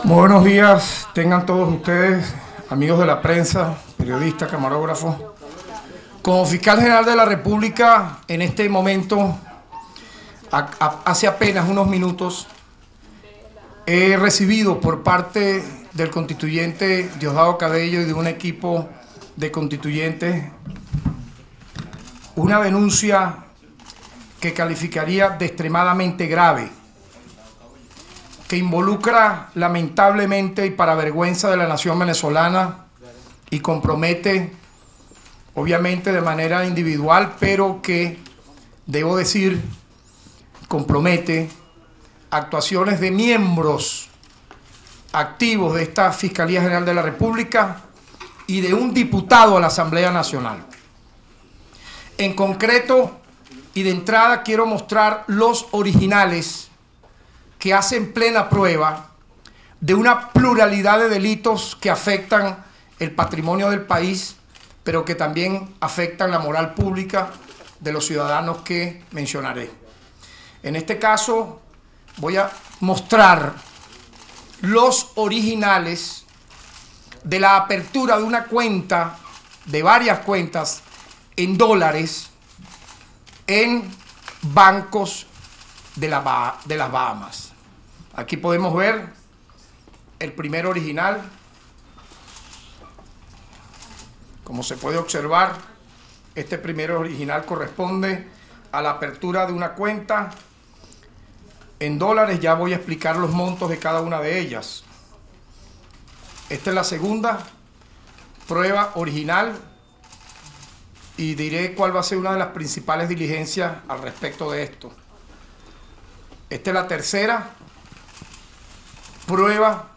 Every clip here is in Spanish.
Muy buenos días, tengan todos ustedes, amigos de la prensa, periodistas, camarógrafos. Como fiscal general de la República, en este momento, hace apenas unos minutos, he recibido por parte del constituyente Diosdado Cabello y de un equipo de constituyentes una denuncia que calificaría de extremadamente grave, que involucra lamentablemente y para vergüenza de la nación venezolana y compromete, obviamente de manera individual, pero que, debo decir, compromete actuaciones de miembros activos de esta Fiscalía General de la República y de un diputado a la Asamblea Nacional. En concreto, y de entrada quiero mostrar los originales que hacen plena prueba de una pluralidad de delitos que afectan el patrimonio del país, pero que también afectan la moral pública de los ciudadanos que mencionaré. En este caso voy a mostrar los originales de la apertura de una cuenta, de varias cuentas en dólares en bancos de las Bahamas. Aquí podemos ver el primer original. Como se puede observar, este primer original corresponde a la apertura de una cuenta en dólares. Ya voy a explicar los montos de cada una de ellas. Esta es la segunda prueba original y diré cuál va a ser una de las principales diligencias al respecto de esto. Esta es la tercera prueba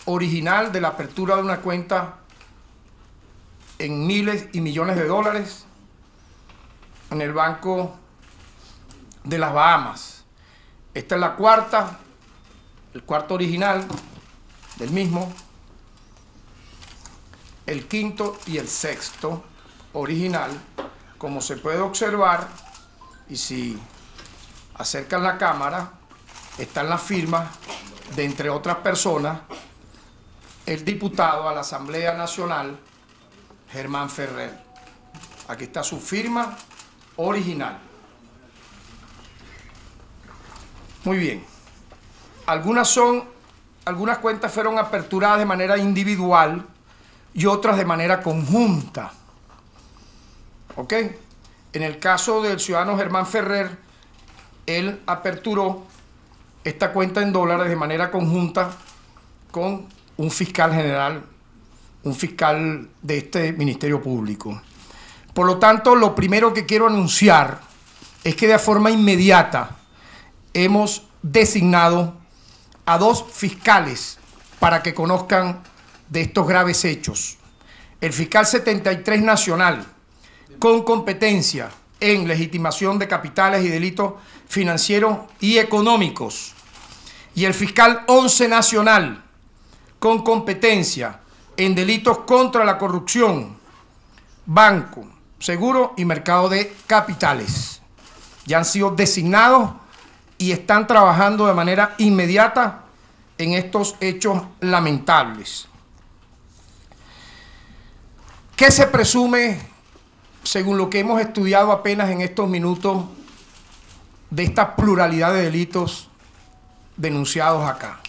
original de la apertura de una cuenta en miles y millones de dólares en el Banco de las Bahamas. Esta es la cuarta, el cuarto original del mismo, el quinto y el sexto original. Como se puede observar, y si acercan la cámara, están las firmas de, entre otras personas, el diputado a la Asamblea Nacional, Germán Ferrer. Aquí está su firma original. Muy bien. Algunas cuentas fueron aperturadas de manera individual y otras de manera conjunta. ¿Ok? En el caso del ciudadano Germán Ferrer, él aperturó esta cuenta en dólares de manera conjunta con un fiscal general, un fiscal de este Ministerio Público. Por lo tanto, lo primero que quiero anunciar es que de forma inmediata hemos designado a 2 fiscales para que conozcan de estos graves hechos. El fiscal 73 nacional, con competencia en legitimación de capitales y delitos financieros y económicos, y el fiscal 11 nacional, con competencia en delitos contra la corrupción, banco, seguro y mercado de capitales. Ya han sido designados y están trabajando de manera inmediata en estos hechos lamentables. ¿Qué se presume, según lo que hemos estudiado apenas en estos minutos, de esta pluralidad de delitos denunciados acá?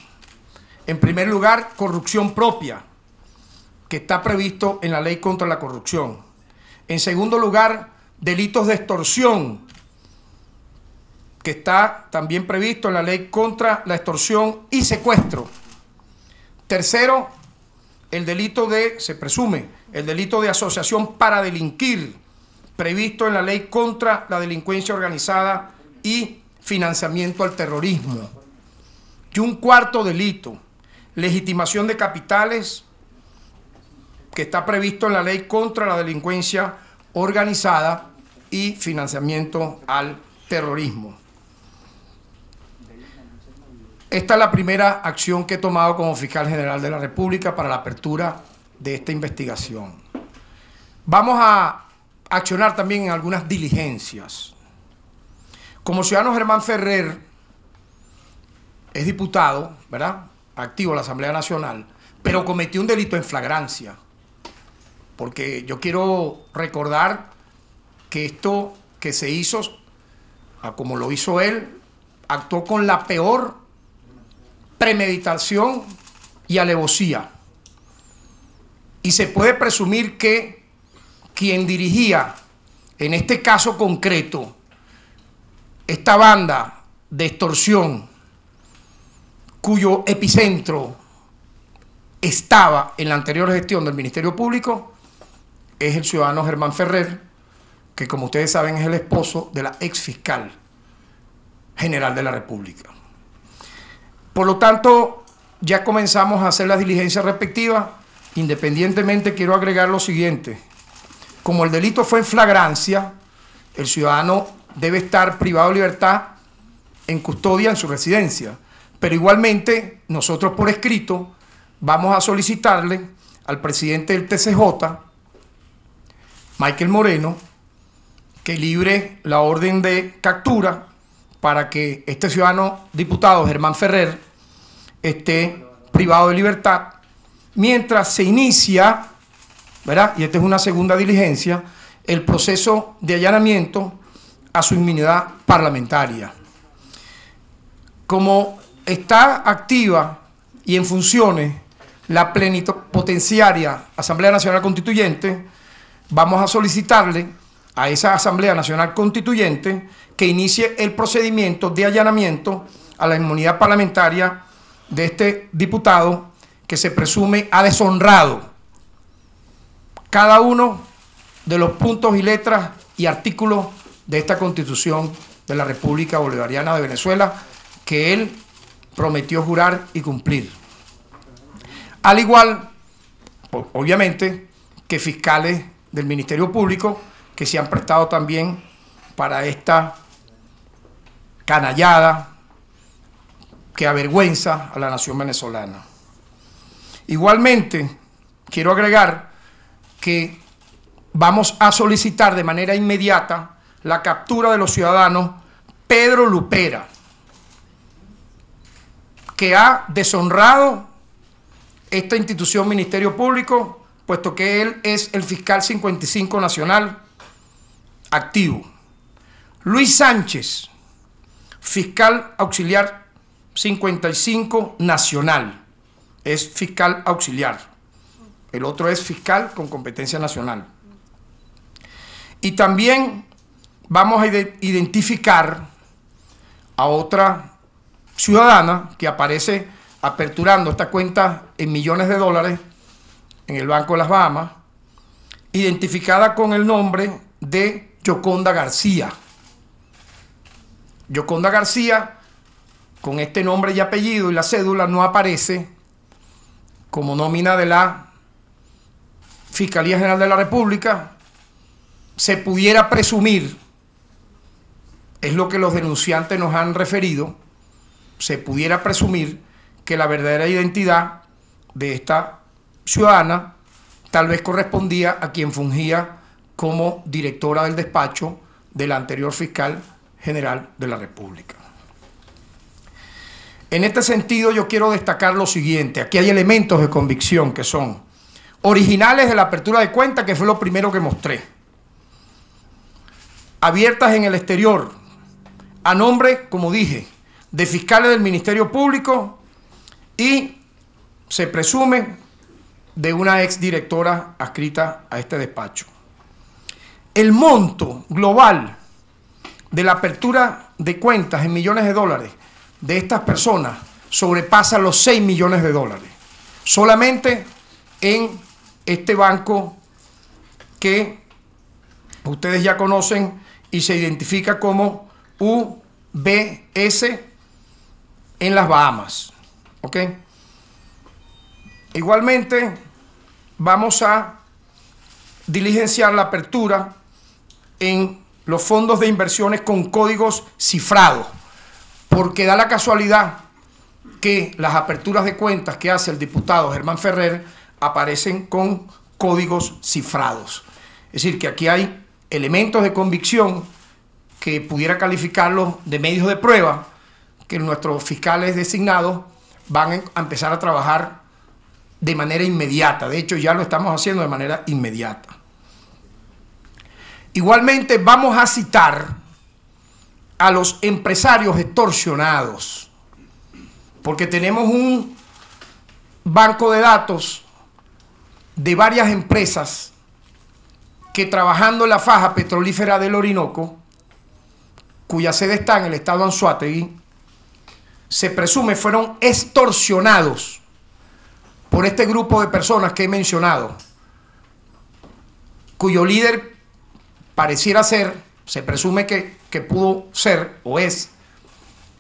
En primer lugar, corrupción propia, que está previsto en la Ley contra la Corrupción. En segundo lugar, delitos de extorsión, que está también previsto en la Ley contra la Extorsión y Secuestro. Tercero, se presume, el delito de asociación para delinquir, previsto en la Ley contra la Delincuencia Organizada y Financiamiento al Terrorismo. Y un cuarto delito, legitimación de capitales, que está previsto en la Ley contra la Delincuencia Organizada y Financiamiento al Terrorismo. Esta es la primera acción que he tomado como fiscal general de la República para la apertura de esta investigación. Vamos a accionar también en algunas diligencias. Como ciudadano Germán Ferrer es diputado, ¿verdad?, activo en la Asamblea Nacional, pero cometió un delito en flagrancia. Porque yo quiero recordar que esto que se hizo, como lo hizo él, actuó con la peor premeditación y alevosía. Y se puede presumir que quien dirigía, en este caso concreto, esta banda de extorsión, cuyo epicentro estaba en la anterior gestión del Ministerio Público, es el ciudadano Germán Ferrer, que como ustedes saben es el esposo de la ex fiscal general de la República. Por lo tanto, ya comenzamos a hacer las diligencias respectivas. Independientemente, quiero agregar lo siguiente: como el delito fue en flagrancia, el ciudadano debe estar privado de libertad en custodia en su residencia, pero igualmente nosotros por escrito vamos a solicitarle al presidente del TCJ, Michael Moreno, que libre la orden de captura para que este ciudadano diputado Germán Ferrer esté privado de libertad mientras se inicia, ¿verdad?, y esta es una segunda diligencia, el proceso de allanamiento a su inmunidad parlamentaria. Como está activa y en funciones la plenipotenciaria Asamblea Nacional Constituyente, vamos a solicitarle a esa Asamblea Nacional Constituyente que inicie el procedimiento de allanamiento a la inmunidad parlamentaria de este diputado que se presume ha deshonrado cada uno de los puntos y letras y artículos de esta Constitución de la República Bolivariana de Venezuela que él prometió jurar y cumplir. Al igual, obviamente, que fiscales del Ministerio Público que se han prestado también para esta canallada que avergüenza a la nación venezolana. Igualmente, quiero agregar que vamos a solicitar de manera inmediata la captura de los ciudadanos Pedro Lupera, que ha deshonrado esta institución Ministerio Público, puesto que él es el fiscal 55 nacional activo. Luis Sánchez, fiscal auxiliar 55 nacional, es fiscal auxiliar. El otro es fiscal con competencia nacional. Y también vamos a identificar a otra ciudadana que aparece aperturando esta cuenta en millones de dólares en el Banco de las Bahamas, identificada con el nombre de Yoconda García. Yoconda García, con este nombre y apellido y la cédula, no aparece como nómina de la Fiscalía General de la República. Se pudiera presumir, es lo que los denunciantes nos han referido, se pudiera presumir que la verdadera identidad de esta ciudadana tal vez correspondía a quien fungía como directora del despacho de la anterior fiscal general de la República. En este sentido, yo quiero destacar lo siguiente. Aquí hay elementos de convicción que son originales de la apertura de cuenta, que fue lo primero que mostré, abiertas en el exterior, a nombre, como dije, de fiscales del Ministerio Público y se presume de una exdirectora adscrita a este despacho. El monto global de la apertura de cuentas en millones de dólares de estas personas sobrepasa los 6 millones de dólares. Solamente en este banco que ustedes ya conocen y se identifica como UBS en las Bahamas. ¿Ok? Igualmente, vamos a diligenciar la apertura en los fondos de inversiones con códigos cifrados, porque da la casualidad que las aperturas de cuentas que hace el diputado Germán Ferrer aparecen con códigos cifrados. Es decir, que aquí hay elementos de convicción que pudiera calificarlos de medios de prueba que nuestros fiscales designados van a empezar a trabajar de manera inmediata. De hecho, ya lo estamos haciendo de manera inmediata. Igualmente, vamos a citar a los empresarios extorsionados, porque tenemos un banco de datos de varias empresas que, trabajando en la faja petrolífera del Orinoco, cuya sede está en el estado Anzoátegui, se presume fueron extorsionados por este grupo de personas que he mencionado, cuyo líder pareciera ser, se presume que pudo ser o es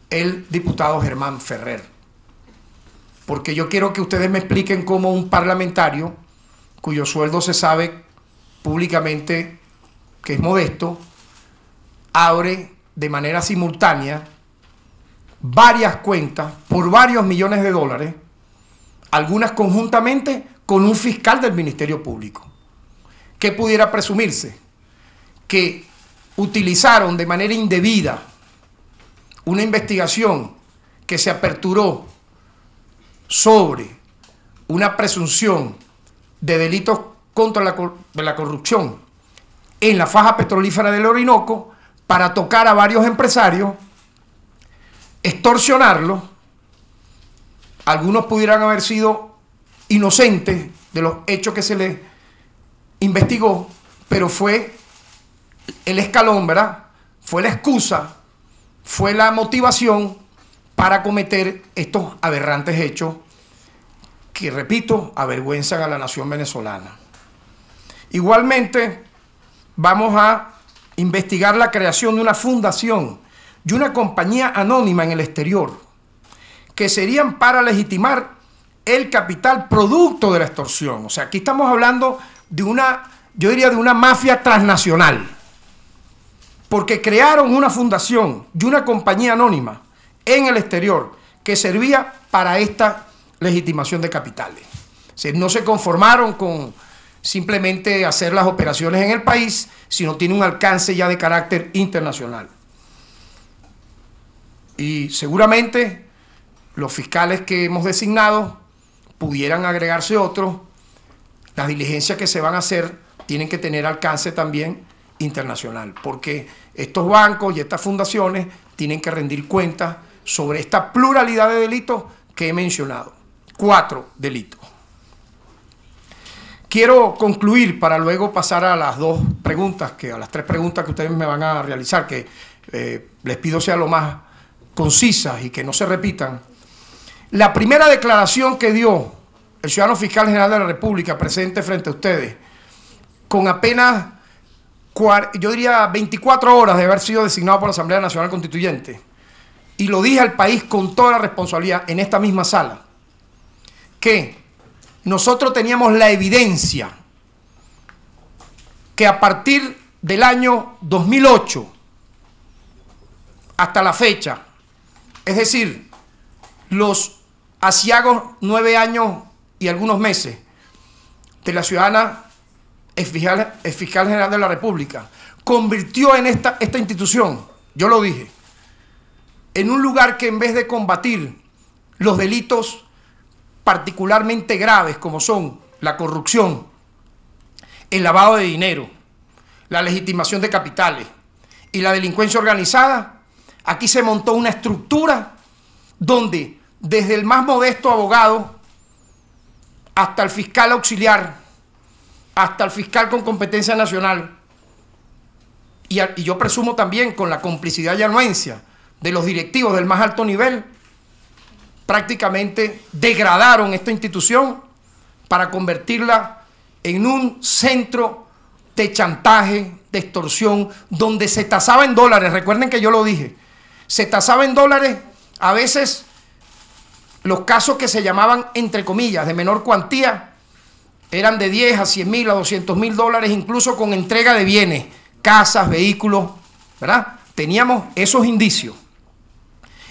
el diputado Germán Ferrer. Porque yo quiero que ustedes me expliquen cómo un parlamentario, cuyo sueldo se sabe públicamente que es modesto, abre de manera simultánea varias cuentas por varios millones de dólares, algunas conjuntamente con un fiscal del Ministerio Público. ¿Qué pudiera presumirse? Que utilizaron de manera indebida una investigación que se aperturó sobre una presunción de delitos contra la corrupción en la faja petrolífera del Orinoco para tocar a varios empresarios, extorsionarlos. Algunos pudieran haber sido inocentes de los hechos que se les investigó, pero fue el escalón, ¿verdad? Fue la excusa, fue la motivación para cometer estos aberrantes hechos que, repito, avergüenzan a la nación venezolana. Igualmente, vamos a investigar la creación de una fundación y una compañía anónima en el exterior, que serían para legitimar el capital producto de la extorsión. O sea, aquí estamos hablando de una, yo diría, de una mafia transnacional, porque crearon una fundación y una compañía anónima en el exterior que servía para esta legitimación de capitales. O sea, no se conformaron con simplemente hacer las operaciones en el país, sino tiene un alcance ya de carácter internacional. Y seguramente los fiscales que hemos designado pudieran agregarse otros. Las diligencias que se van a hacer tienen que tener alcance también internacional, porque estos bancos y estas fundaciones tienen que rendir cuentas sobre esta pluralidad de delitos que he mencionado. 4 delitos. Quiero concluir para luego pasar a las 2 preguntas, a las 3 preguntas que ustedes me van a realizar, que les pido sea lo más concisas y que no se repitan. La primera declaración que dio el ciudadano fiscal general de la República presente frente a ustedes, con apenas, yo diría, 24 horas de haber sido designado por la Asamblea Nacional Constituyente, y lo dije al país con toda la responsabilidad en esta misma sala, que nosotros teníamos la evidencia que a partir del año 2008 hasta la fecha, es decir, los aciagos 9 años y algunos meses de la ciudadana fiscal general de la República, convirtió en esta institución, yo lo dije, en un lugar que, en vez de combatir los delitos particularmente graves como son la corrupción, el lavado de dinero, la legitimación de capitales y la delincuencia organizada, aquí se montó una estructura donde desde el más modesto abogado hasta el fiscal auxiliar, hasta el fiscal con competencia nacional, y yo presumo también con la complicidad y anuencia de los directivos del más alto nivel, prácticamente degradaron esta institución para convertirla en un centro de chantaje, de extorsión, donde se tasaba en dólares. Recuerden que yo lo dije, se tasaba en dólares a veces los casos que se llamaban, entre comillas, de menor cuantía, eran de 10 a 100 mil, a 200 mil dólares, incluso con entrega de bienes, casas, vehículos, ¿verdad? Teníamos esos indicios.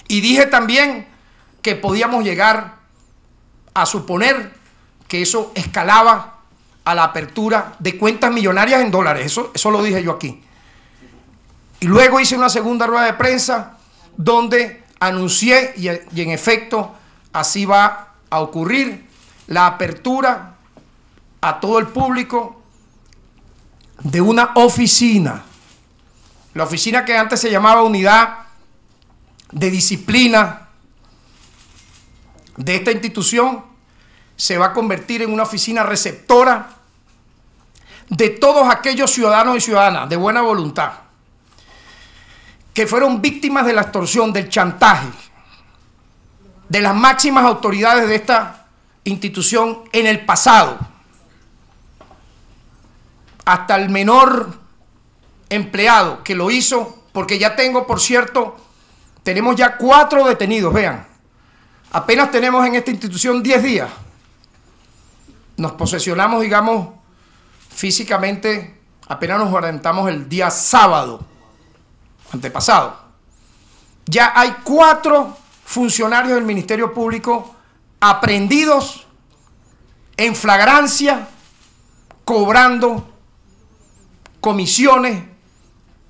Y dije también que podíamos llegar a suponer que eso escalaba a la apertura de cuentas millonarias en dólares. Eso lo dije yo aquí. Y luego hice una segunda rueda de prensa donde anuncié y en efecto así va a ocurrir la apertura a todo el público de una oficina. La oficina que antes se llamaba Unidad de Disciplina de esta institución se va a convertir en una oficina receptora de todos aquellos ciudadanos y ciudadanas de buena voluntad que fueron víctimas de la extorsión, del chantaje, de las máximas autoridades de esta institución en el pasado, hasta el menor empleado que lo hizo, porque ya tengo, por cierto, tenemos ya 4 detenidos, vean, apenas tenemos en esta institución 10 días, nos posesionamos, digamos, físicamente, apenas nos orientamos el día sábado, antepasado. Ya hay 4 funcionarios del Ministerio Público aprehendidos en flagrancia, cobrando comisiones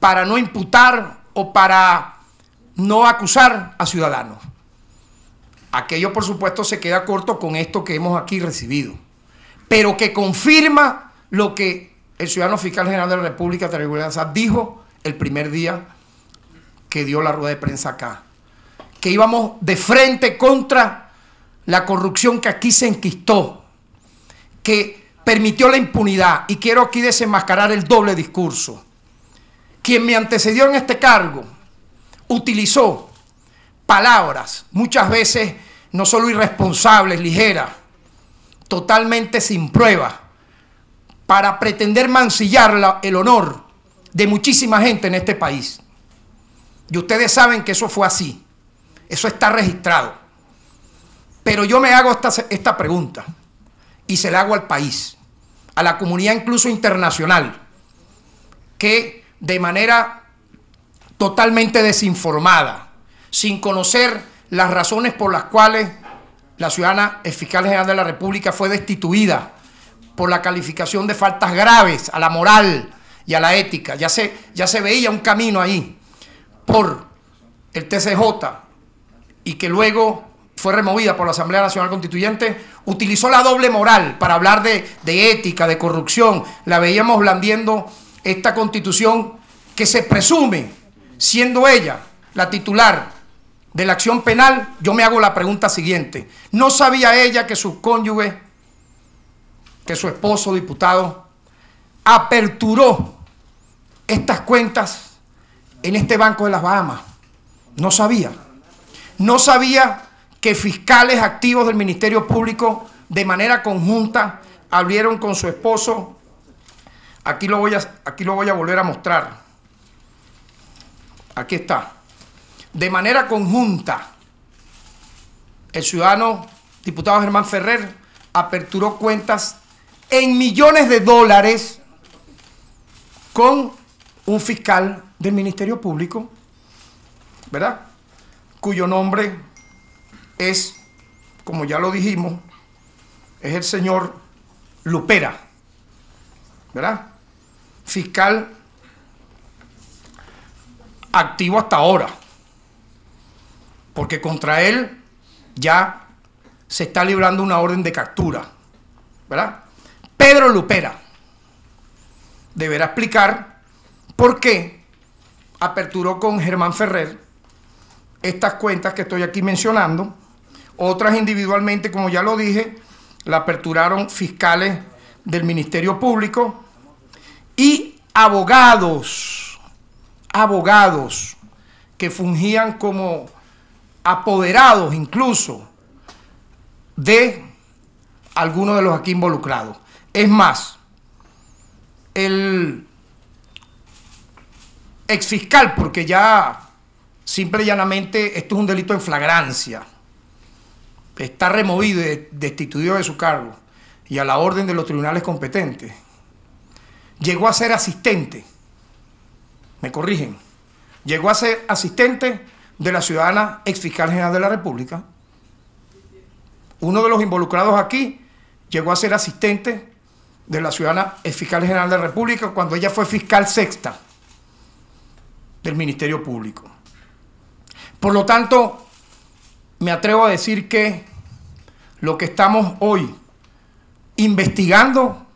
para no imputar o para no acusar a ciudadanos. Aquello, por supuesto, se queda corto con esto que hemos aquí recibido, pero que confirma lo que el ciudadano fiscal general de la República, dijo el primer día que dio la rueda de prensa acá, que íbamos de frente contra la corrupción que aquí se enquistó, que permitió la impunidad. Y quiero aquí desenmascarar el doble discurso. Quien me antecedió en este cargo utilizó palabras muchas veces no solo irresponsables, ligeras, totalmente sin prueba, para pretender mancillar el honor de muchísima gente en este país. Y ustedes saben que eso fue así. Eso está registrado. Pero yo me hago esta pregunta y se la hago al país, a la comunidad incluso internacional, que de manera totalmente desinformada, sin conocer las razones por las cuales la ciudadana fiscal general de la República fue destituida por la calificación de faltas graves a la moral y a la ética. Ya se veía un camino ahí por el TCJ y que luego fue removida por la Asamblea Nacional Constituyente, utilizó la doble moral para hablar de ética, de corrupción. La veíamos blandiendo esta Constitución que se presume, siendo ella la titular de la acción penal. Yo me hago la pregunta siguiente: ¿no sabía ella que su cónyuge, que su esposo diputado, aperturó estas cuentas en este Banco de las Bahamas? No sabía. No sabía que fiscales activos del Ministerio Público de manera conjunta abrieron con su esposo. Aquí lo voy a volver a mostrar. Aquí está. De manera conjunta, el ciudadano diputado Germán Ferrer aperturó cuentas en millones de dólares con un fiscal del Ministerio Público, ¿verdad?, cuyo nombre es, como ya lo dijimos, es el señor Lupera, ¿verdad? Fiscal activo hasta ahora, porque contra él ya se está librando una orden de captura, ¿verdad? Pedro Lupera deberá explicar por qué aperturó con Germán Ferrer estas cuentas que estoy aquí mencionando. Otras individualmente, como ya lo dije, la aperturaron fiscales del Ministerio Público y abogados que fungían como apoderados incluso de algunos de los aquí involucrados. Es más, el exfiscal, porque ya simple y llanamente esto es un delito en flagrancia, está removido y destituido de su cargo y a la orden de los tribunales competentes, llegó a ser asistente, me corrigen, llegó a ser asistente de la ciudadana exfiscal general de la República. Uno de los involucrados aquí llegó a ser asistente de la ciudadana exfiscal general de la República cuando ella fue fiscal sexta del Ministerio Público. Por lo tanto, me atrevo a decir que lo que estamos hoy investigando,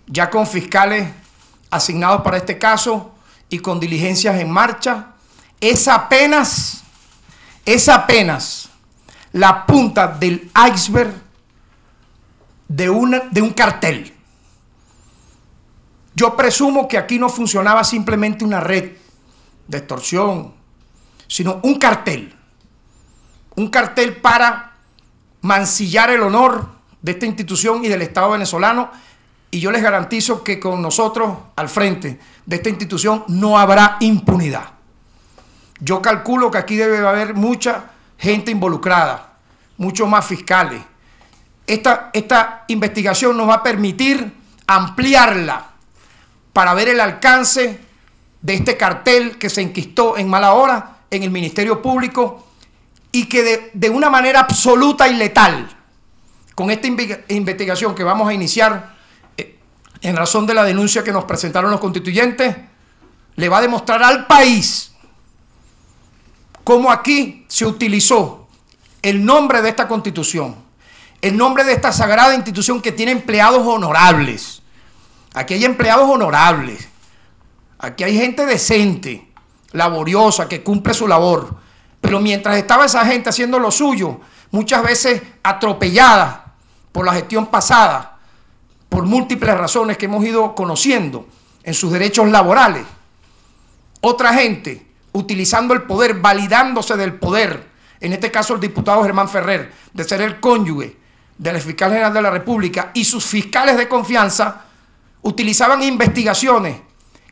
ya con fiscales asignados para este caso y con diligencias en marcha, es apenas la punta del iceberg de un cartel. Yo presumo que aquí no funcionaba simplemente una red de extorsión, sino un cartel para mancillar el honor de esta institución y del Estado venezolano, y yo les garantizo que con nosotros al frente de esta institución no habrá impunidad. Yo calculo que aquí debe haber mucha gente involucrada, muchos más fiscales. Esta investigación nos va a permitir ampliarla para ver el alcance de este cartel que se enquistó en mala hora en el Ministerio Público y que de una manera absoluta y letal, con esta investigación que vamos a iniciar en razón de la denuncia que nos presentaron los constituyentes, le va a demostrar al país cómo aquí se utilizó el nombre de esta Constitución, el nombre de esta sagrada institución que tiene empleados honorables. Aquí hay empleados honorables, aquí hay gente decente, laboriosa, que cumple su labor, pero mientras estaba esa gente haciendo lo suyo, muchas veces atropellada por la gestión pasada, por múltiples razones que hemos ido conociendo en sus derechos laborales, otra gente utilizando el poder, validándose del poder, en este caso el diputado Germán Ferrer, de ser el cónyuge del fiscal general de la República, y sus fiscales de confianza utilizaban investigaciones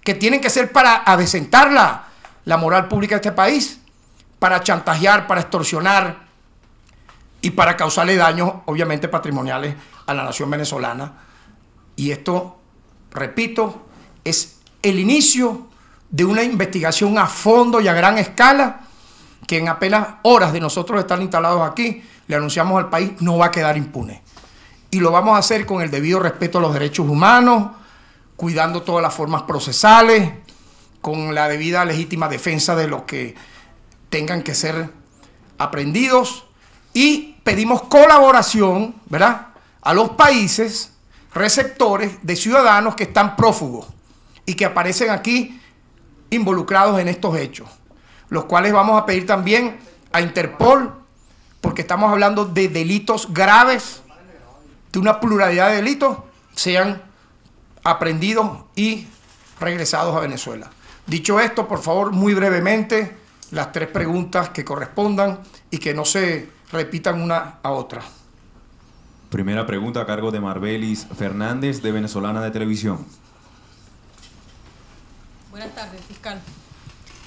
que tienen que ser para adecentar la moral pública de este país, para chantajear, para extorsionar y para causarle daños, obviamente, patrimoniales a la nación venezolana. Y esto, repito, es el inicio de una investigación a fondo y a gran escala que en apenas horas de nosotros estar instalados aquí, le anunciamos al país, no va a quedar impune. Y lo vamos a hacer con el debido respeto a los derechos humanos, cuidando todas las formas procesales, con la debida legítima defensa de los que tengan que ser aprendidos, y pedimos colaboración, ¿verdad?, a los países receptores de ciudadanos que están prófugos y que aparecen aquí involucrados en estos hechos, los cuales vamos a pedir también a Interpol, porque estamos hablando de delitos graves, de una pluralidad de delitos, sean aprendidos y regresados a Venezuela. Dicho esto, por favor, muy brevemente, las 3 preguntas que correspondan y que no se repitan una a otra. Primera pregunta a cargo de Marbelis Fernández, de Venezolana de Televisión. Buenas tardes, fiscal.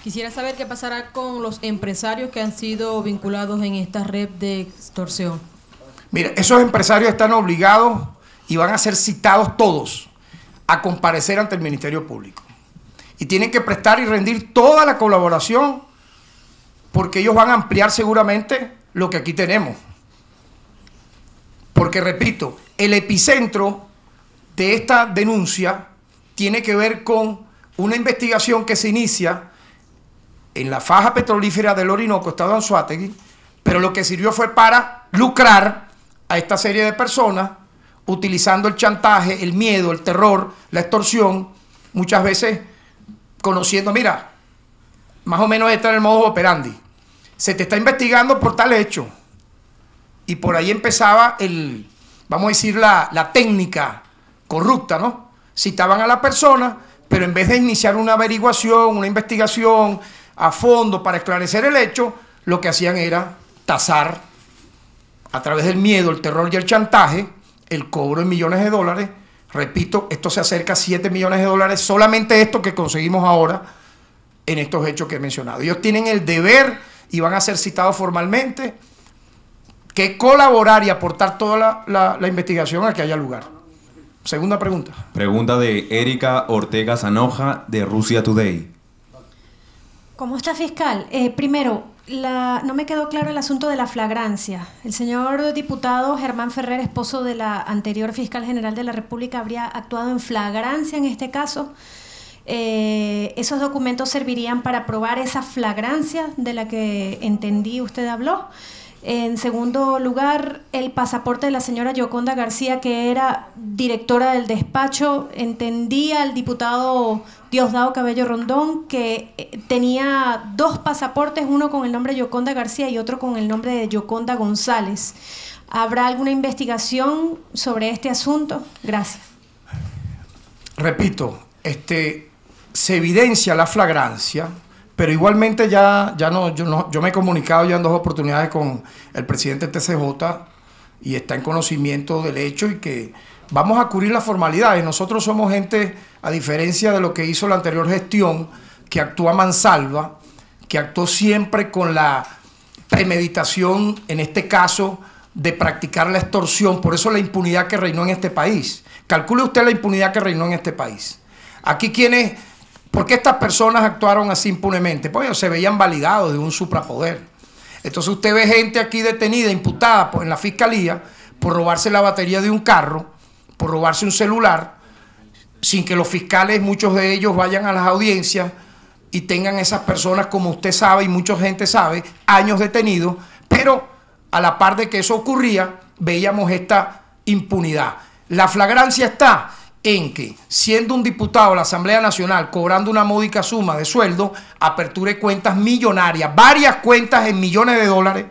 Quisiera saber qué pasará con los empresarios que han sido vinculados en esta red de extorsión. Mira, esos empresarios están obligados y van a ser citados todos a comparecer ante el Ministerio Público. Y tienen que prestar y rendir toda la colaboración, porque ellos van a ampliar seguramente lo que aquí tenemos. Porque, repito, el epicentro de esta denuncia tiene que ver con una investigación que se inicia en la faja petrolífera del Orinoco, estado de Anzoátegui, pero lo que sirvió fue para lucrar a esta serie de personas, utilizando el chantaje, el miedo, el terror, la extorsión, muchas veces conociendo, mira, más o menos este era el modus operandi. Se te está investigando por tal hecho. Y por ahí empezaba vamos a decir, la técnica corrupta, ¿no? Citaban a la persona, pero en vez de iniciar una averiguación, una investigación a fondo para esclarecer el hecho, lo que hacían era tasar a través del miedo, el terror y el chantaje, el cobro en millones de dólares. Repito, esto se acerca a 7 millones de dólares, solamente esto que conseguimos ahora en estos hechos que he mencionado. Ellos tienen el deber y van a ser citados formalmente, que colaborar y aportar toda la investigación a que haya lugar. Segunda pregunta. Pregunta de Erika Ortega Zanoja, de Rusia Today. ¿Cómo está, fiscal? Primero, no me quedó claro el asunto de la flagrancia. El señor diputado Germán Ferrer, esposo de la anterior fiscal general de la República, ¿habría actuado en flagrancia en este caso? ¿Esos documentos servirían para probar esa flagrancia de la que entendí usted habló? En segundo lugar, el pasaporte de la señora Yoconda García, que era directora del despacho. Entendía el diputado Diosdado Cabello Rondón que tenía 2 pasaportes, uno con el nombre de Yoconda García y otro con el nombre de Yoconda González. ¿Habrá alguna investigación sobre este asunto? Gracias. Repito, se evidencia la flagrancia, pero igualmente yo me he comunicado ya en 2 oportunidades con el presidente del TCJ y está en conocimiento del hecho y que vamos a cubrir las formalidades. Nosotros somos gente, a diferencia de lo que hizo la anterior gestión, que actúa mansalva, que actuó siempre con la premeditación, en este caso, de practicar la extorsión. Por eso la impunidad que reinó en este país. Calcule usted la impunidad que reinó en este país. Aquí ¿por qué estas personas actuaron así impunemente? Pues ellos se veían validados de un suprapoder. Entonces usted ve gente aquí detenida, imputada en la fiscalía por robarse la batería de un carro, por robarse un celular, sin que los fiscales, muchos de ellos, vayan a las audiencias y tengan esas personas, como usted sabe y mucha gente sabe, años detenidos, pero a la par de que eso ocurría, veíamos esta impunidad. La flagrancia está en que, siendo un diputado de la Asamblea Nacional, cobrando una módica suma de sueldo, aperture cuentas millonarias, varias cuentas en millones de dólares,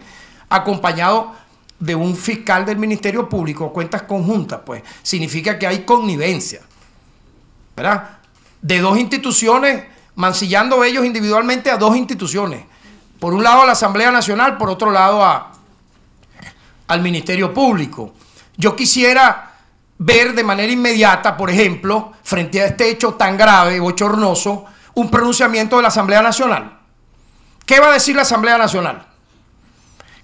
acompañado de un fiscal del Ministerio Público, cuentas conjuntas, pues, significa que hay connivencia, ¿verdad? De 2 instituciones, mancillando ellos individualmente a 2 instituciones. Por un lado a la Asamblea Nacional, por otro lado al Ministerio Público. Yo quisiera ver de manera inmediata, por ejemplo, frente a este hecho tan grave, bochornoso, un pronunciamiento de la Asamblea Nacional. ¿Qué va a decir la Asamblea Nacional?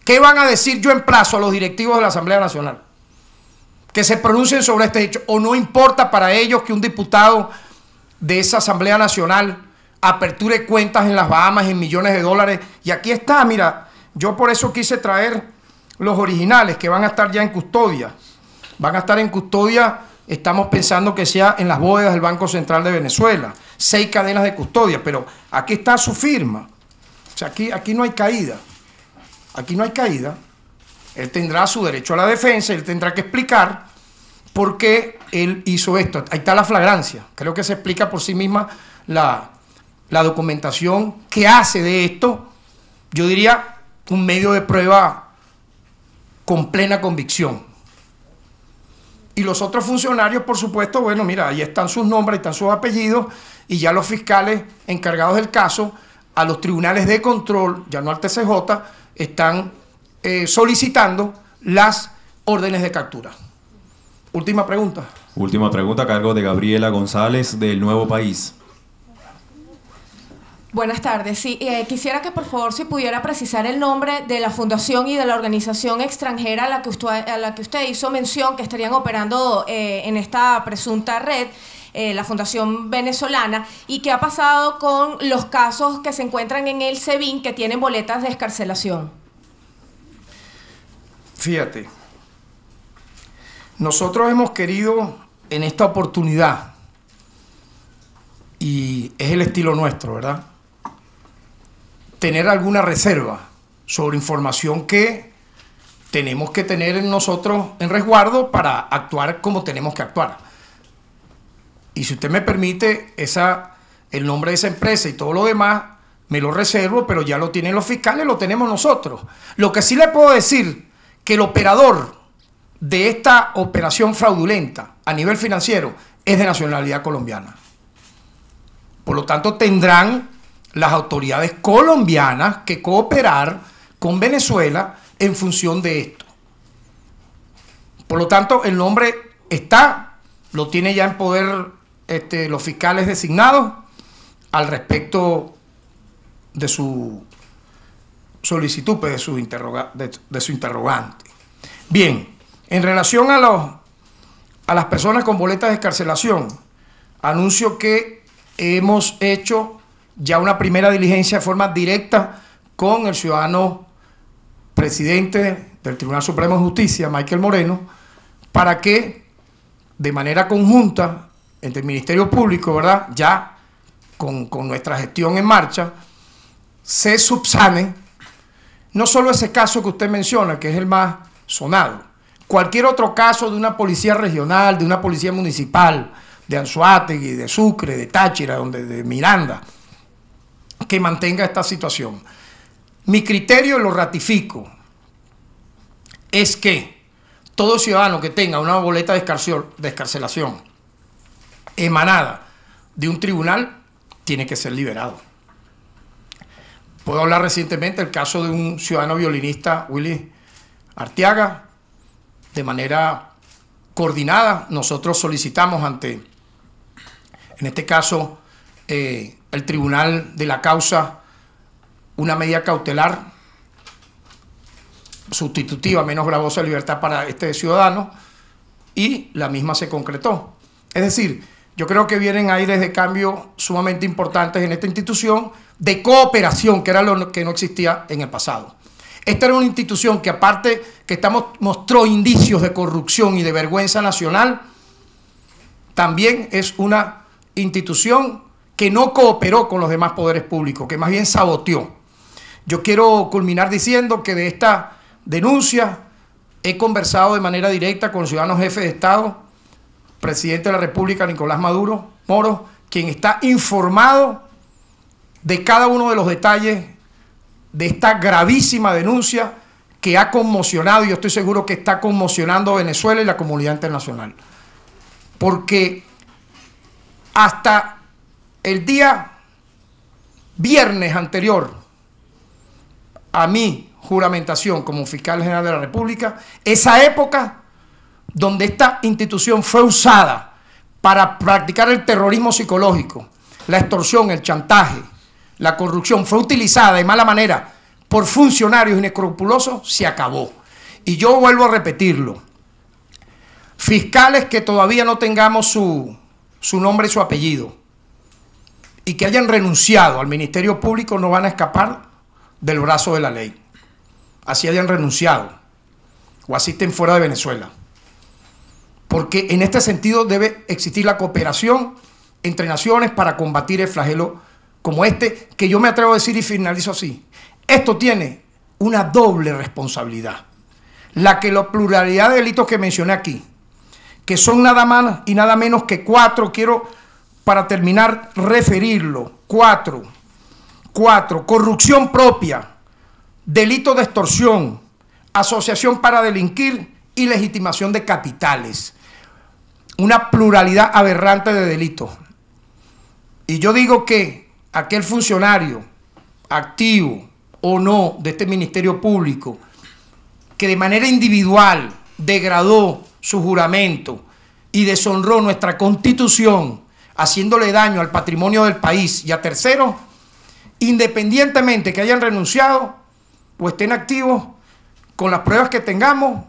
¿Qué van a decir? Yo emplazo a los directivos de la Asamblea Nacional que se pronuncien sobre este hecho, o no importa para ellos que un diputado de esa Asamblea Nacional aperture cuentas en las Bahamas en millones de dólares. Y aquí está, mira, yo por eso quise traer los originales que van a estar ya en custodia. Van a estar en custodia, estamos pensando que sea en las bóvedas del Banco Central de Venezuela. 6 cadenas de custodia, pero aquí está su firma. O sea, aquí no hay caída. Aquí no hay caída. Él tendrá su derecho a la defensa, él tendrá que explicar por qué él hizo esto. Ahí está la flagrancia. Creo que se explica por sí misma la documentación que hace de esto, yo diría, un medio de prueba con plena convicción. Y los otros funcionarios, por supuesto, bueno, mira, ahí están sus nombres, ahí están sus apellidos, y ya los fiscales encargados del caso, a los tribunales de control, ya no al TCJ, están solicitando las órdenes de captura. Última pregunta. Última pregunta a cargo de Gabriela González, del Nuevo País. Buenas tardes. Sí, quisiera que por favor si pudiera precisar el nombre de la fundación y de la organización extranjera a la que usted hizo mención que estarían operando en esta presunta red, la Fundación Venezolana, y qué ha pasado con los casos que se encuentran en el SEBIN que tienen boletas de excarcelación. Fíjate, nosotros hemos querido en esta oportunidad, y es el estilo nuestro, ¿verdad?, tener alguna reserva sobre información que tenemos que tener en nosotros en resguardo para actuar como tenemos que actuar. Y si usted me permite, el nombre de esa empresa y todo lo demás, me lo reservo, pero ya lo tienen los fiscales, lo tenemos nosotros. Lo que sí le puedo decir, que el operador de esta operación fraudulenta a nivel financiero es de nacionalidad colombiana. Por lo tanto, tendrán las autoridades colombianas que cooperar con Venezuela en función de esto. Por lo tanto, el nombre está, lo tiene ya en poder los fiscales designados al respecto de su solicitud, de su interrogante. Bien, en relación a las personas con boletas de excarcelación, anuncio que hemos hecho ya una primera diligencia de forma directa con el ciudadano presidente del Tribunal Supremo de Justicia, Michael Moreno, para que de manera conjunta entre el Ministerio Público, ¿verdad?, ya con nuestra gestión en marcha, se subsane no solo ese caso que usted menciona, que es el más sonado, cualquier otro caso de una policía regional, de una policía municipal, de Anzoátegui, de Sucre, de Táchira, de Miranda, que mantenga esta situación. Mi criterio, lo ratifico, es que todo ciudadano que tenga una boleta de excarcelación emanada de un tribunal tiene que ser liberado. Puedo hablar recientemente del caso de un ciudadano violinista, Willy Arteaga. De manera coordinada, nosotros solicitamos ante, en este caso, el tribunal de la causa, una medida cautelar sustitutiva, menos gravosa de libertad para este ciudadano, y la misma se concretó. Es decir, yo creo que vienen aires de cambio sumamente importantes en esta institución de cooperación, que era lo que no existía en el pasado. Esta era una institución que, aparte que mostró indicios de corrupción y de vergüenza nacional, también es una institución que no cooperó con los demás poderes públicos, que más bien saboteó. Yo quiero culminar diciendo que de esta denuncia he conversado de manera directa con el ciudadano jefe de Estado, presidente de la República, Nicolás Maduro Moro, quien está informado de cada uno de los detalles de esta gravísima denuncia que ha conmocionado, y yo estoy seguro que está conmocionando a Venezuela y la comunidad internacional. Porque hasta el día viernes anterior a mi juramentación como fiscal general de la República, esa época donde esta institución fue usada para practicar el terrorismo psicológico, la extorsión, el chantaje, la corrupción, fue utilizada de mala manera por funcionarios inescrupulosos, se acabó. Y yo vuelvo a repetirlo. Fiscales que todavía no tengamos su nombre y su apellido y que hayan renunciado al Ministerio Público no van a escapar del brazo de la ley. Así hayan renunciado o así estén fuera de Venezuela. Porque en este sentido debe existir la cooperación entre naciones para combatir el flagelo como este, que yo me atrevo a decir y finalizo así. Esto tiene una doble responsabilidad. La pluralidad de delitos que mencioné aquí, que son nada más y nada menos que 4, quiero para terminar referirlo, 4, corrupción propia, delito de extorsión, asociación para delinquir y legitimación de capitales. Una pluralidad aberrante de delitos. Y yo digo que aquel funcionario activo o no de este Ministerio Público que de manera individual degradó su juramento y deshonró nuestra Constitución, haciéndole daño al patrimonio del país y a terceros, independientemente que hayan renunciado o estén activos, con las pruebas que tengamos,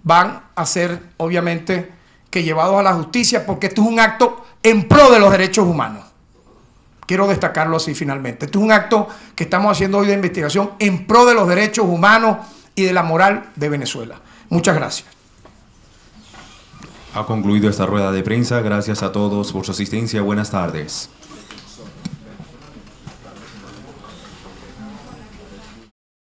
van a ser obviamente que llevados a la justicia, porque esto es un acto en pro de los derechos humanos. Quiero destacarlo así finalmente. Esto es un acto que estamos haciendo hoy de investigación en pro de los derechos humanos y de la moral de Venezuela. Muchas gracias. Ha concluido esta rueda de prensa. Gracias a todos por su asistencia. Buenas tardes.